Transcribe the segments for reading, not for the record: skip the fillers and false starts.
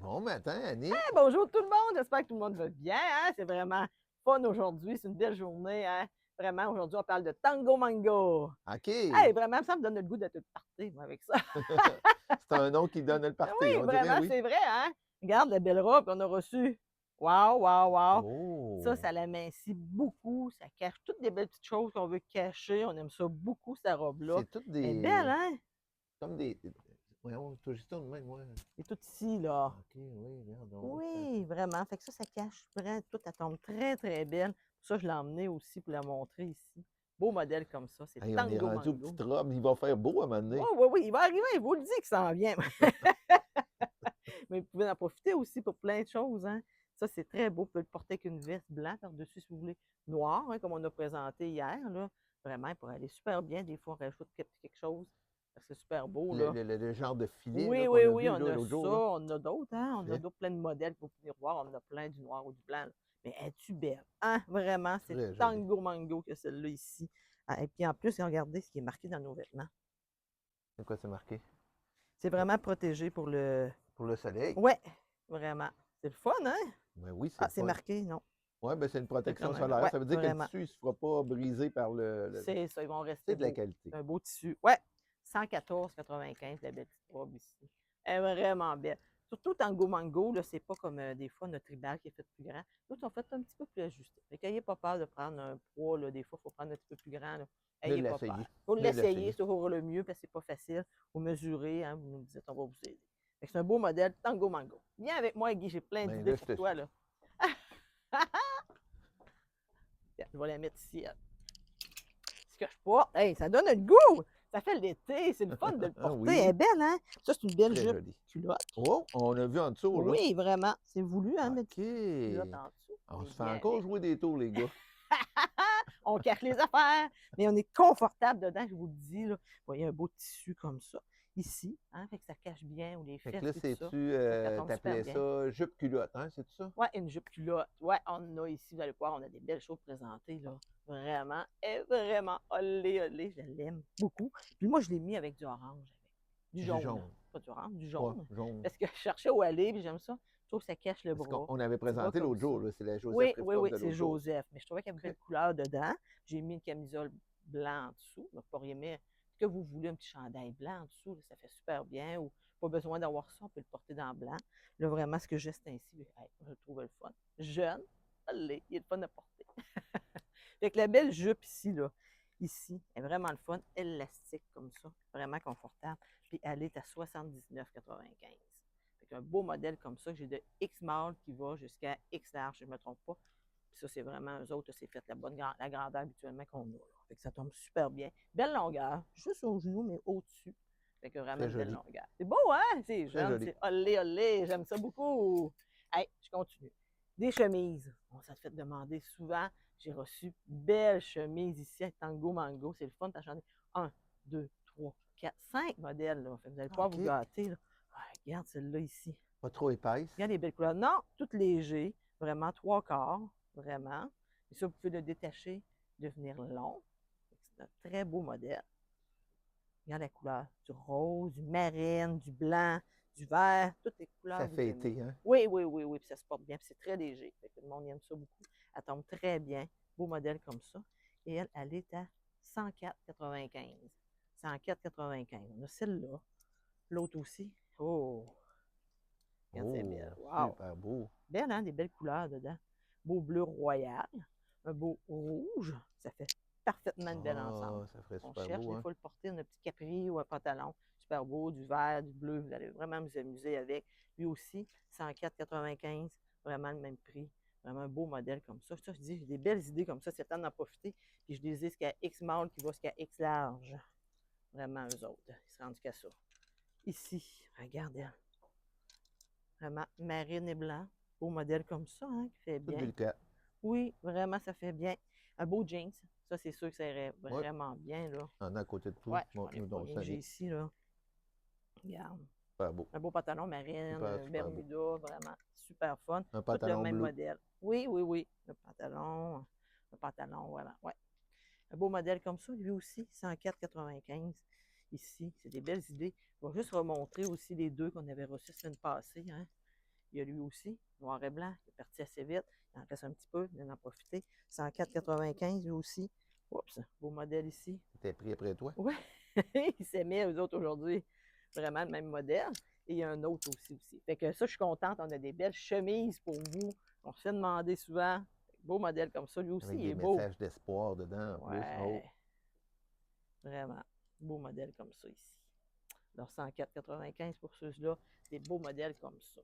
Bon matin, Annick. Hey, bonjour tout le monde, j'espère que tout le monde va bien. Hein? C'est vraiment fun aujourd'hui, c'est une belle journée. Hein? Vraiment, aujourd'hui, on parle de Tango Mango. Hey, OK. vraiment, ça me donne le goût d'être party, moi, avec ça. C'est un nom qui donne le party, Oui, on dirait vraiment, oui. c'est vrai. Hein? Regarde la belle robe qu'on a reçue. Wow, wow, wow. Ça Oh! l'amincit beaucoup. Ça cache toutes des belles petites choses qu'on veut cacher. On aime ça beaucoup, cette robe-là. C'est toutes Elle est belle, des hein? comme des voyons, toi juste ça de même, moi. Elle est toute ici, là. OK, oui, regarde donc là, Oui, vraiment. Fait que ça cache vraiment tout. Elle tombe très, très belle. Pour ça, je l'ai emmenée aussi pour la montrer ici. Beau modèle comme ça. C'est hey, on est Tango rendu aux Mango. petites robes, il va faire beau à un moment Oui, donné. oui, oui, il va arriver, il vous le dit qu'il s'en vient. Mais vous pouvez en profiter aussi pour plein de choses. Hein. Ça, c'est très beau. Vous pouvez le porter avec une veste blanche par-dessus, si vous voulez, noire, hein, comme on a présenté hier. Là. Vraiment, pour aller super bien. Des fois, on rajoute quelque chose. C'est super beau. Là. Le genre de filet là, Oui, qu'on oui, a oui, vu on là, a l'autre ça, jour, là. on a d'autres, hein? On a Parfait. d'autres plein de modèles pour venir voir. On a plein du noir ou du blanc. Là. Mais es-tu belle? Hein? Vraiment, c'est Très joli. Tango Mango que celle-là ici. Ah, et puis en plus, regardez ce qui est marqué dans nos vêtements. C'est quoi c'est marqué? C'est vraiment protégé pour le. Pour le soleil? Ouais, vraiment. C'est le fun, hein? Ben oui, c'est Ah, le c'est fun. marqué, non. Ouais, ben c'est une C'est protection comme un. solaire. Ouais, Ça veut dire que le vraiment. tissu, il ne se fera pas briser par C'est ça, ils vont rester C'est de la beaux. qualité. C'est un beau tissu. Ouais, 114,95 la belle petite robe ici. Elle est vraiment belle. Surtout Tango Mango, là, c'est pas comme des fois notre tribal qui est fait plus grand. L'autre, sont fait un petit peu plus ajusté. Fait qu'ayez pas peur de prendre un poids, là. Des fois, il faut prendre un petit peu plus grand, là. De Ayez pas peur. l'essayer. Il faut De l'essayer, l'essayer. c'est toujours le mieux, parce que c'est pas facile. Il faut mesurer, hein, vous nous dites, on va vous aider. Fait que c'est un beau modèle, Tango Mango. Viens avec moi, Guy, j'ai plein Ben d'idées là, je pour te toi, suis. là. Tiens, je vais la mettre ici. Ce que je porte, hey, ça donne le goût! Ça fait l'été, c'est le fun de le Ah porter. Elle est oui, belle, hein? Ça, c'est une belle très jupe joli. culotte. Oh, on a vu en dessous, là. Oui, vraiment. C'est voulu, hein, mettre OK. une culotte en dessous. On On est se fait bien encore avec. jouer des tours, les gars. On cache les affaires, mais on est confortable dedans, je vous le dis. Là. Vous voyez un beau tissu comme ça, ici, hein, fait que ça cache bien, ou les Fait que fesses là, et tout ça. c'est-tu, Fait que ça tombe super t'appelais bien. ça jupe culotte, hein, c'est ça? Ouais, une jupe culotte. Ouais, on a ici, vous allez voir, on a des belles choses présentées, là. Vraiment, et vraiment, olé, olé, je l'aime beaucoup. Puis moi, je l'ai mis avec du orange, avec du Du jaune. jaune. Pas du orange, du Ouais, jaune. jaune. Parce que je cherchais où aller, puis j'aime ça. Je trouve que ça cache le Parce bras. qu'on avait Tu vas présenté comme l'autre ça. jour, là, c'est la Joseph Oui, oui, Rivka oui, de c'est l'autre jour, ça. Joseph. Mais je trouvais qu'il y avait une OK. belle couleur dedans. J'ai mis une camisole blanc en dessous. Donc, vous pourriez mettre ce que vous voulez, un petit chandail blanc en dessous. Là, ça fait super bien. Ou pas besoin d'avoir ça, on peut le porter dans le blanc. Là, vraiment, ce que j'ai, c'est ainsi. Hey, je le trouve le fun. Jeune, allez, il est le fun à porter. Fait que la belle jupe ici, là, ici, est vraiment le fun. Élastique comme ça. Vraiment confortable. Puis elle est à 79,95. Fait qu'un beau modèle comme ça, j'ai de X mâle qui va jusqu'à X large, je ne me trompe pas. Puis ça, c'est vraiment eux autres, c'est fait la grandeur habituellement qu'on a. Là. Fait que ça tombe super bien. Belle longueur, juste au genou, mais au-dessus. Fait que vraiment Très une belle joli. longueur. C'est beau, hein? C'est Très jeune, joli. c'est olé, olé, j'aime ça beaucoup. Hey, je continue. Des chemises. On s'est fait demander souvent. J'ai reçu belle chemise ici à Tango Mango. C'est le fun, t'as chanté 1, 2, 3, 4, 5 modèles. Là. Fait que vous allez pouvoir vous OK. gâter. Là. Ah, regarde celle-là ici. Pas trop épaisse. Regarde les belles couleurs. Non, tout léger. Vraiment, 3/4. Vraiment. Et ça, vous pouvez le détacher, devenir long. C'est un très beau modèle. Regarde la couleur. Du rose, du marine, du blanc, du vert. Toutes les couleurs Ça que vous fait aimez. été, hein? Oui, oui, oui, oui. Puis ça se porte bien. Puis c'est très léger. Fait que le monde aime ça beaucoup. Elle tombe très bien. Beau modèle comme ça. Et elle est à 104,95. 104,95. On a celle-là. L'autre aussi. Oh! Regarde, c'est belle. Oh, Wow! super beau. Belle, hein? Des belles couleurs dedans. Beau bleu royal. Un beau rouge. Ça fait parfaitement une belle ensemble. Ah, ça ferait On super cherche, beau, des hein? fois, le porter dans un petit capri ou un pantalon. Super beau, du vert, du bleu. Vous allez vraiment vous amuser avec. Lui aussi, 104,95. Vraiment le même prix. Vraiment un beau modèle comme ça. Ça, je dis, j'ai des belles idées comme ça. C'est temps d'en profiter. Puis je les ai jusqu'à X mâle qui va jusqu'à X large. Vraiment, eux autres. Ils se rendent qu'à ça. Ici, regardez. Vraiment, marine et blanc. Beau modèle comme ça, hein, qui fait Tout bien. délicat. Oui, vraiment, ça fait bien. Un beau jeans. Ça, c'est sûr que ça irait Ouais. vraiment bien, là. En a à côté de tout. Ouais, je prends les Montre-nous donc premiers ça, que j'ai Nick. ici, là. Regarde. Super beau. Un beau pantalon marine, Super, super beau. Bermuda, vraiment super fun. Un Tout le pantalon même bleu. modèle. Oui, oui, oui. Le pantalon, voilà. Ouais. Un beau modèle comme ça, lui aussi, 104,95. Ici, c'est des belles idées. Je vais juste remontrer aussi les deux qu'on avait reçus la semaine passée. Hein. Il y a lui aussi, noir et blanc, il est parti assez vite. Il en reste un petit peu, il vient d'en profiter. 104,95 lui aussi. Oups, beau modèle ici. T'es pris après toi? Oui, ils s'aimaient, eux autres, aujourd'hui. Vraiment le même modèle. Et il y a un autre aussi. Fait que ça, je suis contente. On a des belles chemises pour vous. On se fait demander souvent. Beau modèle comme ça. Lui aussi, Avec il des est beau. messages d'espoir dedans en plus. Oh. Ouais, vraiment. Beau modèle comme ça ici. Alors, 104,95 pour ceux-là. Des beaux modèles comme ça.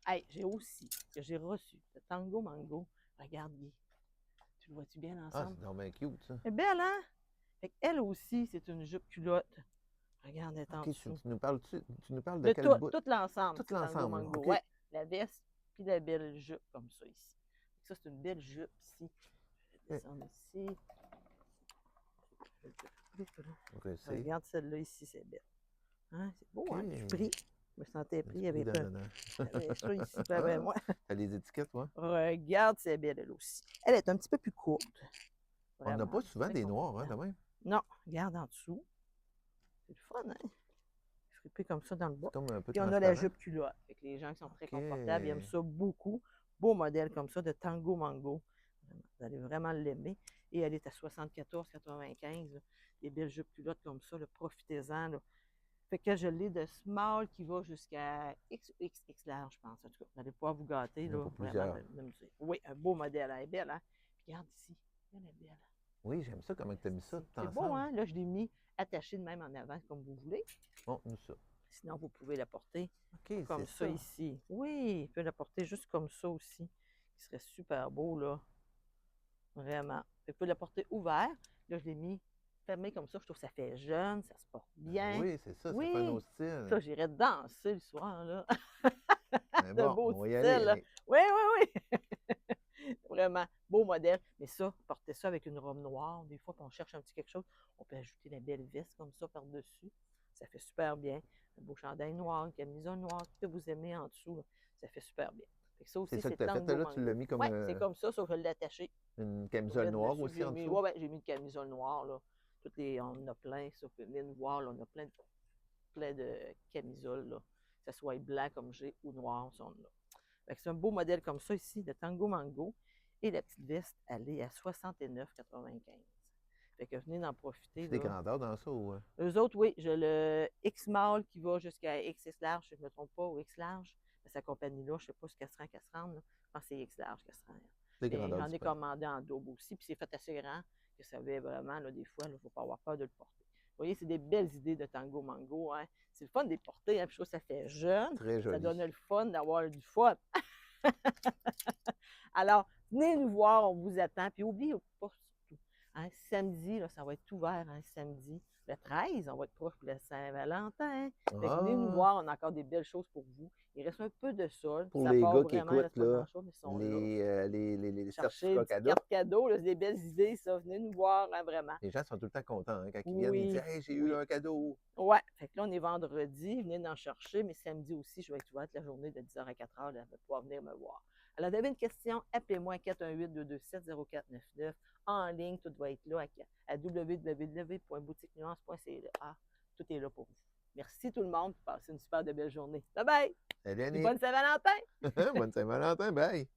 Hey, j'ai aussi, que j'ai reçu, le Tango Mango. Regarde, Guy. Tu le vois-tu bien Ah, ensemble? c'est donc bien cute, ça. Elle est belle, hein? Fait qu'elle aussi, c'est une jupe culotte. Regarde, elle est en Ok, dessous. tu nous parles de quel Tout, bout? tout l'ensemble, Tout c'est Tango l'ensemble, Mango. ok. Ouais, la veste, puis la belle jupe comme ça ici. Ça, c'est une belle jupe ici. Je vais descendre ici. Ok, c'est. Regarde celle-là ici, c'est belle. Hein? C'est beau, hein? Je suis Ok. pris. Je me sentais pris. Il y avait L'esprit pas. d'ananas. J'avais ça ici, pas ben moi. T'as les étiquettes, toi? Regarde, c'est belle, elle aussi. Elle est un petit peu plus courte. On n'a Vraiment. pas souvent Très des noirs, hein, confortable. quand même. Non, regarde en dessous. C'est le fun, hein? Frippé comme ça dans le bas. C'est comme un peu Puis on a la transparent. jupe culotte. Fait que les gens qui sont très Ok. confortables, ils aiment ça beaucoup. Beau modèle comme ça de Tango Mango. Vous allez vraiment l'aimer. Et elle est à 74,95. Là. Des belles jupes culottes comme ça. Là. Profitez-en. Là. Fait que je l'ai de small qui va jusqu'à XXX large, je pense. En tout cas, vous allez pouvoir vous gâter. Il y en a Là, pour vraiment, plusieurs. oui, un beau modèle. Elle est belle, hein? Puis regarde ici. Elle est belle. Oui, j'aime ça, comment tu as mis ça tout C'est beau, ensemble. hein? Là, je l'ai mis attaché de même en avant, comme vous voulez. Montre-nous ça. Sinon, vous pouvez la porter Ok, comme c'est ça ça. ici. Oui, il peut la porter juste comme ça aussi. Qui serait super beau, là. Vraiment. Vous pouvez la porter ouvert. Là, je l'ai mis fermé comme ça. Je trouve que ça fait jeune, ça se porte bien. Oui, c'est ça, ça fait un Oui, autre style. ça, j'irais danser le soir, là. Mais De bon, beau on va y style, aller. là. Oui, oui, oui. Vraiment, beau modèle. Mais ça, portez ça avec une robe noire. Des fois, quand on cherche un petit quelque chose, on peut ajouter la belle veste comme ça par-dessus. Ça fait super bien. Un beau chandail noir, une camisole noire, tout ce que vous aimez en dessous, là. Ça fait super bien. Fait que ça aussi, C'est ça que c'est tu as fait. Tango Là, tu l'as Mango. mis comme Oui, c'est comme ça, sauf que je l'ai attaché. une Je vais camisole mettre noire dessus. aussi en Mis, dessous. ouais, j'ai mis une camisole noire, là. On en a plein, ça. Vous pouvez venir nous voir, là. On a plein de camisoles, là. Que ce soit blanc comme j'ai ou noir, sont là. Fait que c'est un beau modèle comme ça ici, de Tango Mango. Et la petite veste, elle est à 69,95. Fait que venez d'en profiter. C'est des Là. grandeurs dans ça ou. Eux autres, oui, j'ai le X small qui va jusqu'à XS large, si je ne me trompe pas, ou X large. Mais sa compagnie-là, je ne sais pas ce qu'elle se rend, là. Je pense que c'est X large qu'elle se rend. Des Mais grandeurs j'en ai différentes. commandé en double aussi, puis c'est fait assez grand que ça va vraiment, là, des fois, il ne faut pas avoir peur de le porter. Vous voyez, c'est des belles idées de Tango Mango. Hein? C'est le fun de les porter, hein? Puis je trouve que ça fait jeune. Très Ça joli. donne le fun d'avoir du fun. Alors, venez nous voir, on vous attend. Puis n'oubliez pas surtout, hein, samedi, là, ça va être ouvert, hein, samedi. Le 13, on va être proche de la Saint-Valentin. Fait que venez nous voir, on a encore des belles choses pour vous. Il reste un peu de solde. Pour Ça les part gars qui vraiment, il ne écoutent, reste pas là, grand-chose, mais ils sont là. les Chercher certificats des cadeaux. cartes cadeaux, c'est des belles idées, ça. Venez nous voir, hein, vraiment. Les gens sont tout le temps contents hein, quand ils viennent, ils disent Hey, j'ai eu un cadeau. Ouais, fait que là, on est vendredi, venez d'en chercher, mais samedi aussi, je vais être ouverte la journée de 10h à 4h, là, vous allez pouvoir venir me voir. Alors, vous avez une question, appelez-moi à 418-227-0499. En ligne, tout va être là à www.boutiquenuance.ca. Ah, tout est là pour vous. Merci tout le monde, passez une super de belle journée. Bye bye! Salut Et Annick. bonne Saint-Valentin! Bonne Saint-Valentin, bye!